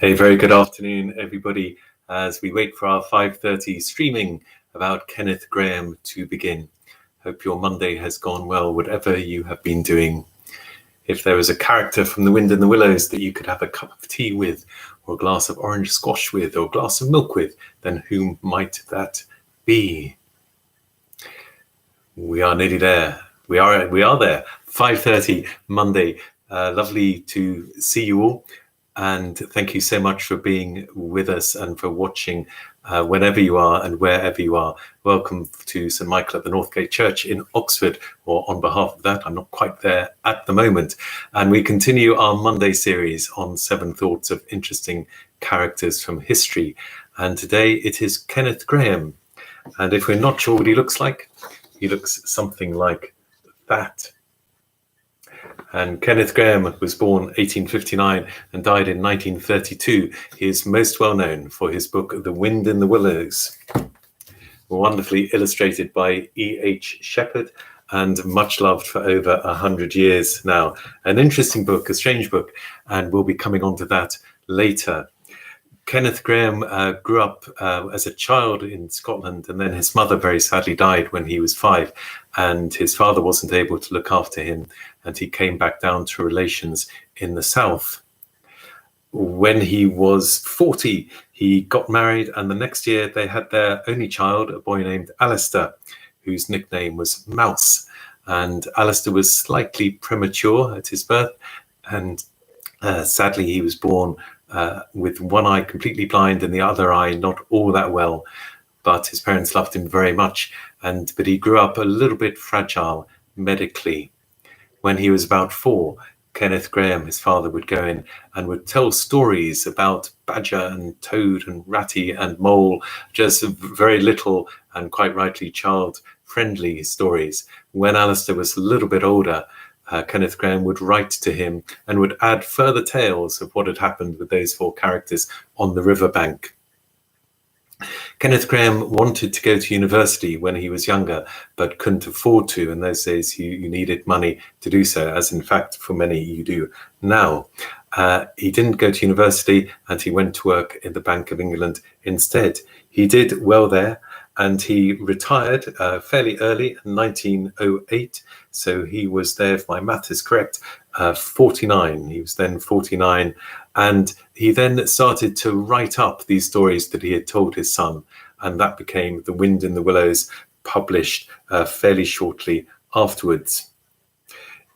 A very good afternoon, everybody, as we wait for our 5:30 streaming about Kenneth Grahame to begin. Hope your Monday has gone well, whatever you have been doing. If there was a character from The Wind in the Willows that you could have a cup of tea with, or a glass of orange squash with, or a glass of milk with, then whom might that be? We are nearly there. We are there. 5:30 Monday. Lovely to see you all. And thank you so much for being with us and for watching whenever you are and wherever you are. Welcome to St. Michael at the Northgate Church in Oxford, or on behalf of that, I'm not quite there at the moment. And we continue our Monday series on 7 thoughts of interesting characters from history. And today it is Kenneth Grahame. And if we're not sure what he looks like, he looks something like that. And Kenneth Grahame was born 1859 and died in 1932. He is most well known for his book, The Wind in the Willows, wonderfully illustrated by E.H. Shepard and much loved for over 100 years now. An interesting book, a strange book, and we'll be coming on to that later. Kenneth Grahame grew up as a child in Scotland, and then his mother very sadly died when he was 5, and his father wasn't able to look after him, and he came back down to relations in the south. When he was 40, he got married, and the next year they had their only child, a boy named Alistair, whose nickname was Mouse. And Alistair was slightly premature at his birth, and sadly he was born with one eye completely blind and the other eye not all that well, but his parents loved him very much. But he grew up a little bit fragile medically. When he was about 4, Kenneth Grahame, his father, would go in and would tell stories about badger and toad and ratty and mole, just very little and quite rightly child-friendly stories. When Alistair was a little bit older, Kenneth Grahame would write to him and would add further tales of what had happened with those 4 characters on the riverbank. Kenneth Grahame wanted to go to university when he was younger, but couldn't afford to. In those days, you needed money to do so, as in fact, for many you do now. He didn't go to university, and he went to work in the Bank of England instead. He did well there, and he retired fairly early in 1908. So he was there, if my math is correct, 49. He was then 49. And he then started to write up these stories that he had told his son. And that became The Wind in the Willows, published fairly shortly afterwards.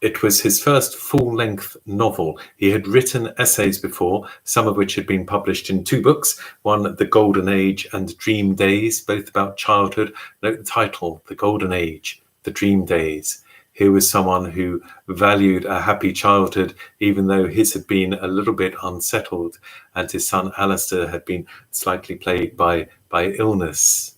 It was his first full-length novel. He had written essays before, some of which had been published in 2 books, one, The Golden Age and Dream Days, both about childhood. Note the title, The Golden Age, The Dream Days. Here was someone who valued a happy childhood, even though his had been a little bit unsettled, and his son Alistair had been slightly plagued by illness.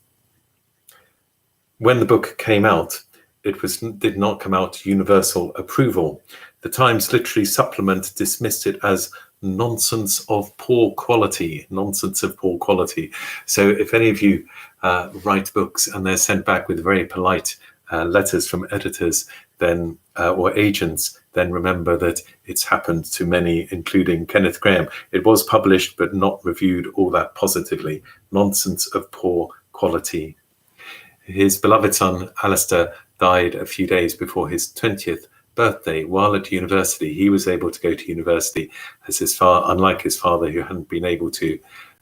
When the book came out, it did not come out to universal approval. The Times Literary Supplement dismissed it as nonsense of poor quality. Nonsense of poor quality. So if any of you write books and they're sent back with very polite letters from editors, then or agents, then remember that it's happened to many, including Kenneth Grahame. It was published but not reviewed all that positively. Nonsense of poor quality. His beloved son Alistair died a few days before his 20th birthday. While at university, he was able to go to university, as unlike his father, who hadn't been able to.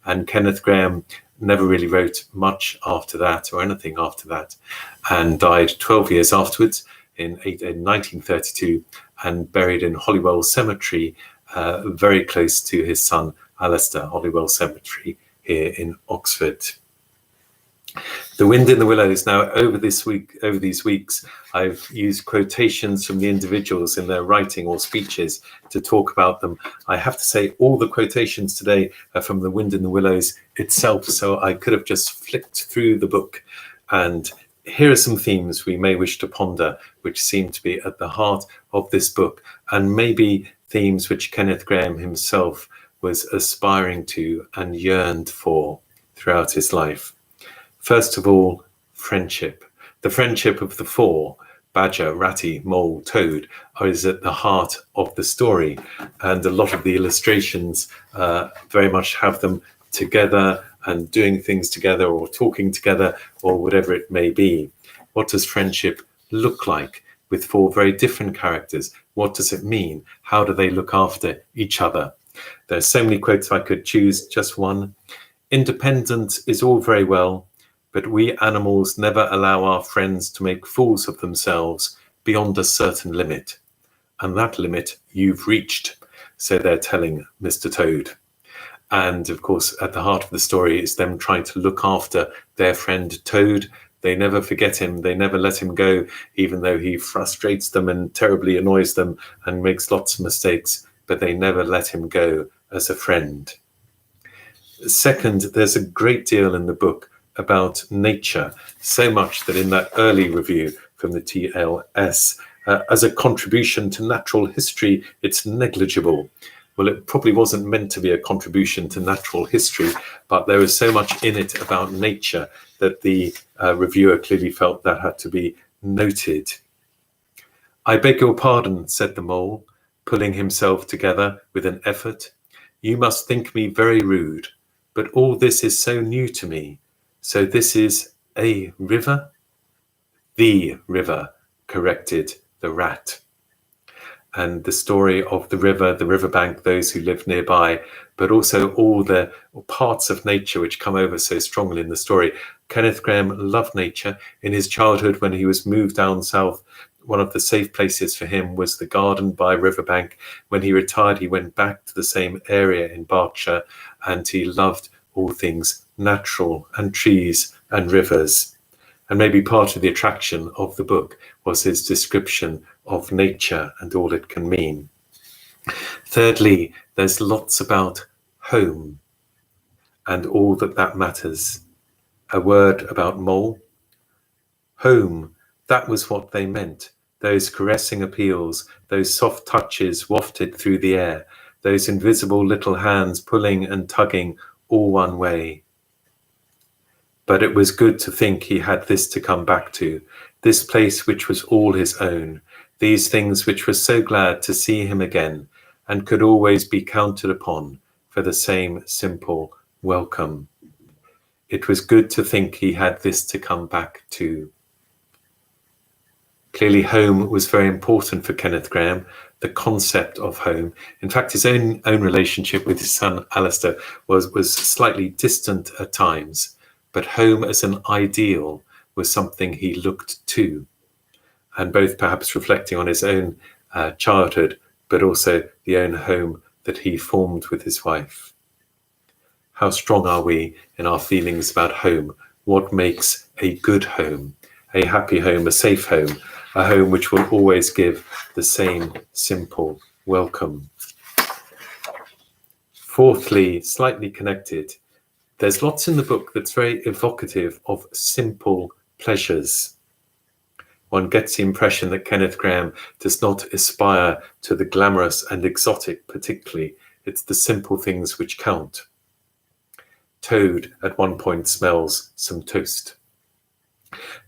And Kenneth Grahame never really wrote much after that, or anything after that, and died 12 years afterwards in 1932, and buried in Holywell Cemetery, very close to his son Alistair. Holywell Cemetery here in Oxford. The Wind in the Willows. Now, over these weeks, I've used quotations from the individuals in their writing or speeches to talk about them. I have to say, all the quotations today are from The Wind in the Willows itself, so I could have just flicked through the book. And here are some themes we may wish to ponder, which seem to be at the heart of this book, and maybe themes which Kenneth Grahame himself was aspiring to and yearned for throughout his life. First of all, friendship. The friendship of the 4, badger, ratty, mole, toad is at the heart of the story. And a lot of the illustrations very much have them together and doing things together or talking together or whatever it may be. What does friendship look like with four very different characters? What does it mean? How do they look after each other? There's so many quotes I could choose, just one. Independence is all very well, but we animals never allow our friends to make fools of themselves beyond a certain limit. And that limit you've reached, so they're telling Mr. Toad. And of course, at the heart of the story is them trying to look after their friend Toad. They never forget him. They never let him go, even though he frustrates them and terribly annoys them and makes lots of mistakes, but they never let him go as a friend. Second, there's a great deal in the book about nature, so much that in that early review from the TLS, as a contribution to natural history, it's negligible. Well, it probably wasn't meant to be a contribution to natural history, but there was so much in it about nature that the reviewer clearly felt that had to be noted. I beg your pardon, said the mole, pulling himself together with an effort. You must think me very rude, but all this is so new to me. So this is a river? The river, corrected the rat. And the story of the riverbank, those who live nearby, but also all the parts of nature which come over so strongly in the story. Kenneth Grahame loved nature. In his childhood, when he was moved down south, one of the safe places for him was the garden by riverbank. When he retired, he went back to the same area in Berkshire, and he loved all things natural and trees and rivers. And maybe part of the attraction of the book was his description of nature and all it can mean. Thirdly, there's lots about home and all that matters. A word about mole. Home, that was what they meant. Those caressing appeals, those soft touches wafted through the air, those invisible little hands pulling and tugging all one way. But it was good to think he had this to come back to, this place which was all his own, these things which were so glad to see him again, and could always be counted upon for the same simple welcome. It was good to think he had this to come back to. Clearly, home was very important for Kenneth Grahame, the concept of home. In fact, his own relationship with his son Alistair was slightly distant at times, but home as an ideal was something he looked to, and both perhaps reflecting on his own childhood, but also the own home that he formed with his wife. How strong are we in our feelings about home? What makes a good home, a happy home, a safe home, a home which will always give the same simple welcome? Fourthly, slightly connected, there's lots in the book that's very evocative of simple pleasures. One gets the impression that Kenneth Grahame does not aspire to the glamorous and exotic particularly. It's the simple things which count. Toad at one point smells some toast.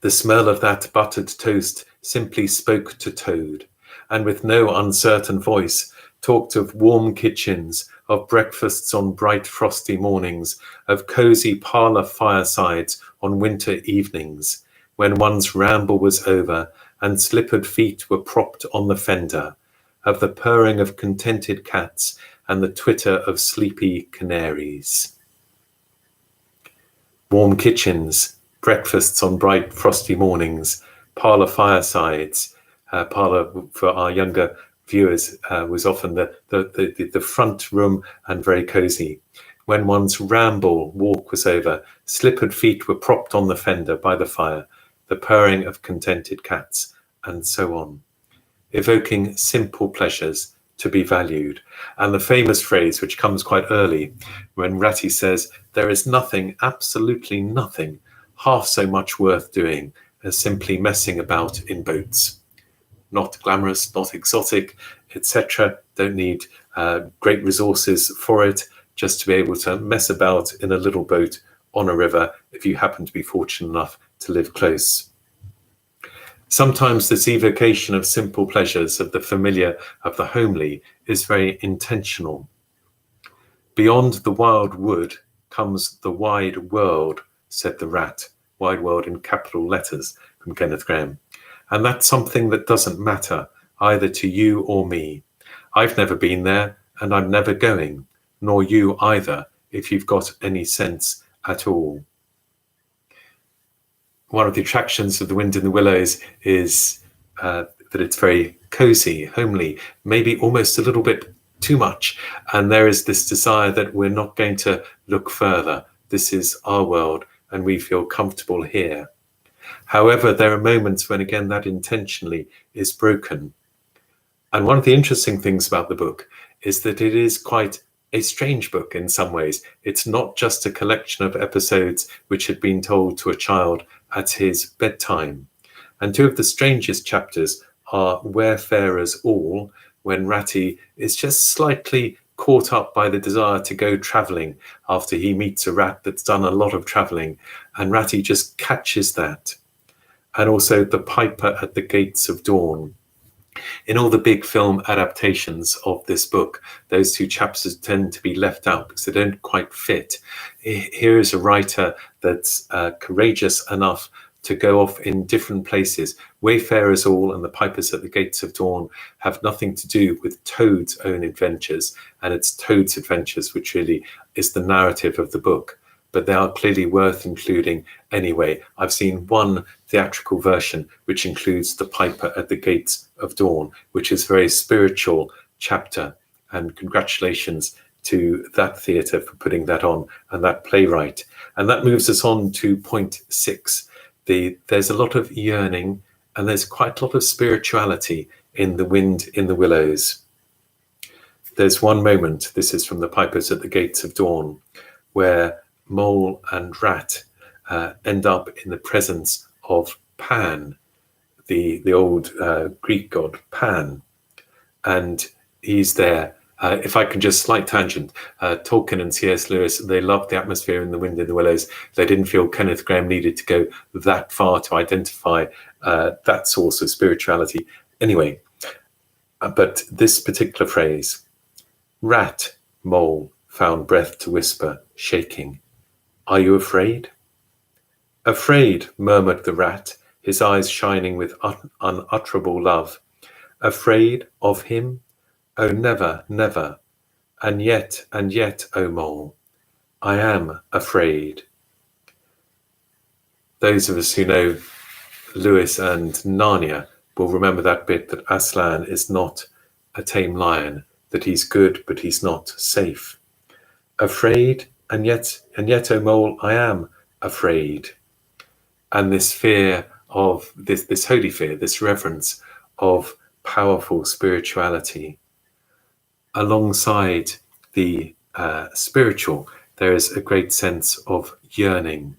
The smell of that buttered toast simply spoke to Toad, and with no uncertain voice talked of warm kitchens, of breakfasts on bright frosty mornings, of cosy parlour firesides on winter evenings, when one's ramble was over and slippered feet were propped on the fender, of the purring of contented cats and the twitter of sleepy canaries. Warm kitchens, breakfasts on bright frosty mornings, parlour firesides. Parlour for our younger viewers was often the front room and very cosy. When one's walk was over, slippered feet were propped on the fender by the fire, the purring of contented cats, and so on, evoking simple pleasures to be valued. And the famous phrase, which comes quite early, when Ratty says, there is nothing, absolutely nothing, half so much worth doing as simply messing about in boats. Not glamorous, not exotic, etc. Don't need great resources for it, just to be able to mess about in a little boat on a river if you happen to be fortunate enough to live close. Sometimes this evocation of simple pleasures, of the familiar, of the homely, is very intentional. Beyond the wild wood comes the wide world, said the rat. Wide world in capital letters from Kenneth Grahame. And that's something that doesn't matter either to you or me. I've never been there and I'm never going, nor you either, if you've got any sense at all. One of the attractions of The Wind in the Willows is that it's very cozy, homely, maybe almost a little bit too much. And there is this desire that we're not going to look further. This is our world and we feel comfortable here. However, there are moments when, again, that intentionally is broken. And one of the interesting things about the book is that it is quite a strange book in some ways. It's not just a collection of episodes which had been told to a child at his bedtime. And two of the strangest chapters are Wayfarers All, when Ratty is just slightly caught up by the desire to go travelling after he meets a rat that's done a lot of travelling, and Ratty just catches that. And also The Piper at the Gates of Dawn. In all the big film adaptations of this book, those two chapters tend to be left out because they don't quite fit. Here is a writer that's courageous enough to go off in different places. Wayfarers All and The Pipers at the Gates of Dawn have nothing to do with Toad's own adventures, and it's Toad's adventures which really is the narrative of the book. But they are clearly worth including anyway. I've seen one theatrical version which includes The Piper at the Gates of Dawn, which is a very spiritual chapter, and congratulations to that theatre for putting that on and that playwright. And that moves us on to point 6. There's a lot of yearning and there's quite a lot of spirituality in The Wind in the Willows. There's one moment, this is from The Pipers at the Gates of Dawn, where Mole and Rat end up in the presence of Pan, the old Greek god Pan, and he's there. If I can just slight tangent, Tolkien and C.S. Lewis, they loved the atmosphere in The Wind in the Willows. They didn't feel Kenneth Grahame needed to go that far to identify that source of spirituality. Anyway, but this particular phrase, Rat, Mole, found breath to whisper, shaking. Are you afraid? Afraid, murmured the rat, his eyes shining with unutterable love. Afraid of him? Oh, never, never. And yet, oh Mole, I am afraid. Those of us who know Lewis and Narnia will remember that bit that Aslan is not a tame lion, that he's good, but he's not safe. Afraid? And yet, oh Mole, I am afraid. And this fear of this holy fear, this reverence of powerful spirituality, alongside the spiritual, there is a great sense of yearning.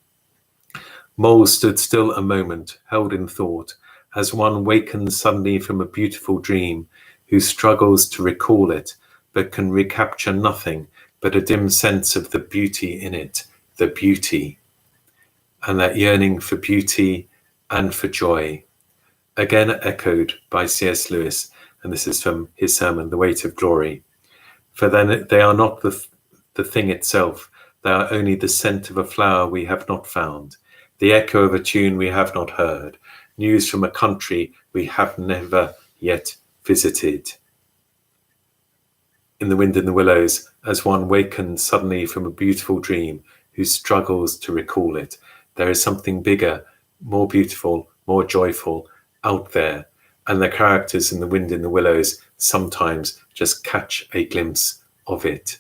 Mole stood still a moment, held in thought, as one wakens suddenly from a beautiful dream, who struggles to recall it, but can recapture nothing but a dim sense of the beauty in it, the beauty. And that yearning for beauty and for joy, again echoed by C.S. Lewis, and this is from his sermon, The Weight of Glory. For then they are not the thing itself, they are only the scent of a flower we have not found, the echo of a tune we have not heard, news from a country we have never yet visited. In The Wind in the Willows, as one wakens suddenly from a beautiful dream, who struggles to recall it, there is something bigger, more beautiful, more joyful out there, and the characters in The Wind in the Willows sometimes just catch a glimpse of it.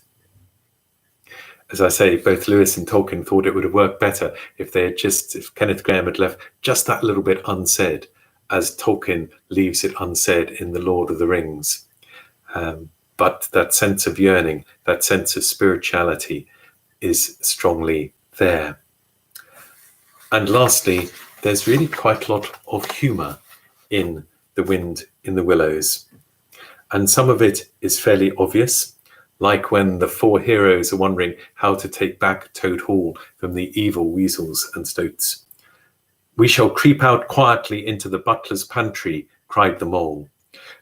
As I say, both Lewis and Tolkien thought it would have worked better if Kenneth Grahame had left just that little bit unsaid, as Tolkien leaves it unsaid in The Lord of the Rings. But that sense of yearning, that sense of spirituality is strongly there. And lastly, there's really quite a lot of humour in The Wind in the Willows. And some of it is fairly obvious, like when the four heroes are wondering how to take back Toad Hall from the evil weasels and stoats. We shall creep out quietly into the butler's pantry, cried the mole.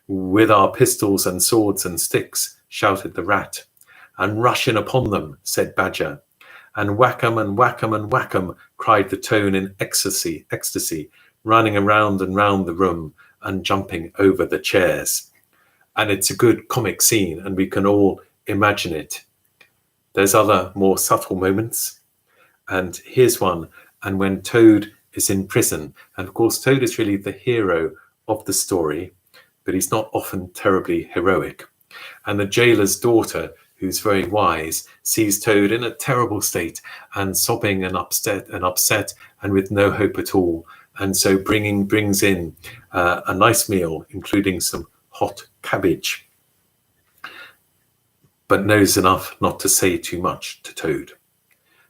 With our pistols and swords and sticks, shouted the rat. And rush in upon them, said Badger. And whack 'em and whack 'em and whack 'em, cried the Toad in ecstasy, running around and round the room and jumping over the chairs. And it's a good comic scene, and we can all imagine it. There's other more subtle moments, and here's one. And when Toad is in prison, and of course Toad is really the hero of the story, but he's not often terribly heroic. And the jailer's daughter, who's very wise, sees Toad in a terrible state and sobbing and upset and with no hope at all, and so brings in a nice meal, including some hot cabbage, but knows enough not to say too much to Toad.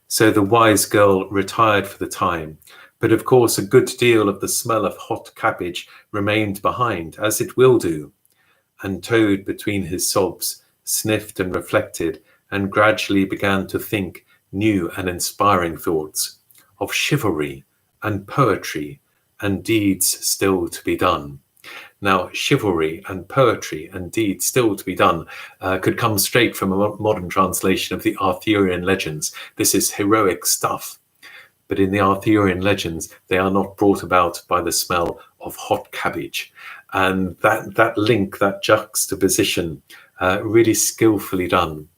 So the wise girl retired for the time, but of course a good deal of the smell of hot cabbage remained behind, as it will do, and Toad, between his sobs, sniffed and reflected, and gradually began to think new and inspiring thoughts of chivalry and poetry and deeds still to be done. Now, chivalry and poetry and deeds still to be done could come straight from a modern translation of the Arthurian legends. This is heroic stuff. But in the Arthurian legends, they are not brought about by the smell of hot cabbage. And that link, that juxtaposition, really skillfully done.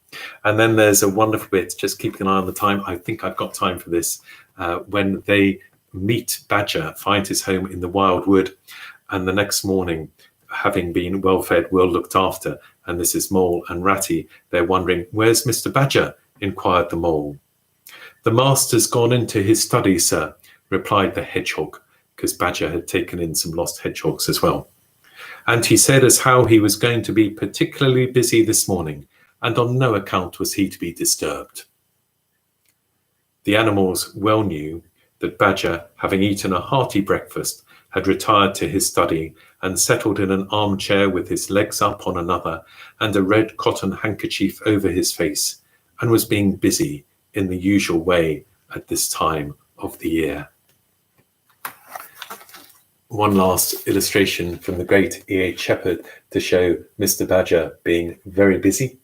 And then there's a wonderful bit, just keeping an eye on the time. I think I've got time for this. When they meet Badger, find his home in the wild wood, and the next morning, having been well fed, well looked after, and this is Mole and Ratty, they're wondering, where's Mr. Badger? Inquired the Mole. The master's gone into his study, sir, replied the Hedgehog, because Badger had taken in some lost hedgehogs as well. And he said as how he was going to be particularly busy this morning, and on no account was he to be disturbed. The animals well knew that Badger, having eaten a hearty breakfast, had retired to his study and settled in an armchair with his legs up on another and a red cotton handkerchief over his face, and was being busy in the usual way at this time of the year. One last illustration from the great E.H. Shepard to show Mr. Badger being very busy.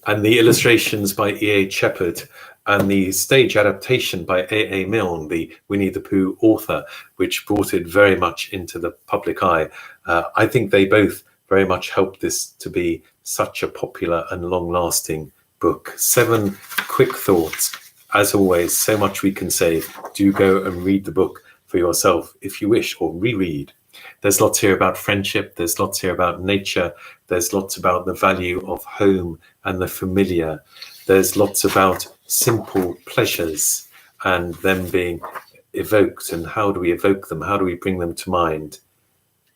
And the illustrations by E.H. Shepard and the stage adaptation by A.A. Milne, the Winnie the Pooh author, which brought it very much into the public eye. I think they both very much helped this to be such a popular and long-lasting book. 7 quick thoughts. As always, so much we can say. Do go and read the book for yourself if you wish, or reread. There's lots here about friendship. There's lots here about nature. There's lots about the value of home and the familiar. There's lots about simple pleasures and them being evoked, and how do we evoke them? How do we bring them to mind?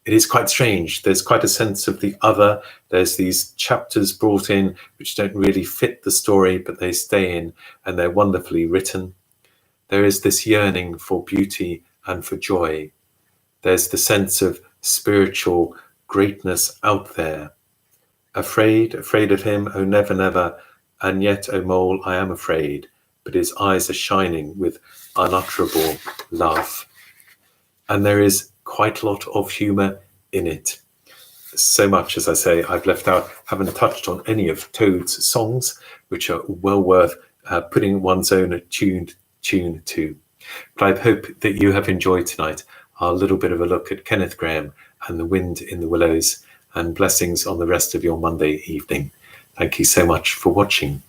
It is quite strange. There's quite a sense of the other. There's these chapters brought in which don't really fit the story, but they stay in, and they're wonderfully written. There is this yearning for beauty and for joy. There's the sense of spiritual greatness out there. Afraid of him, oh never, never, and yet, oh Mole, I am afraid, but his eyes are shining with unutterable love. And there is quite a lot of humour in it. So much, as I say, I've left out, haven't touched on any of Toad's songs, which are well worth putting one's own tune to. But I hope that you have enjoyed tonight our little bit of a look at Kenneth Grahame and the wind in the willows, and blessings on the rest of your Monday evening. Thank you so much for watching.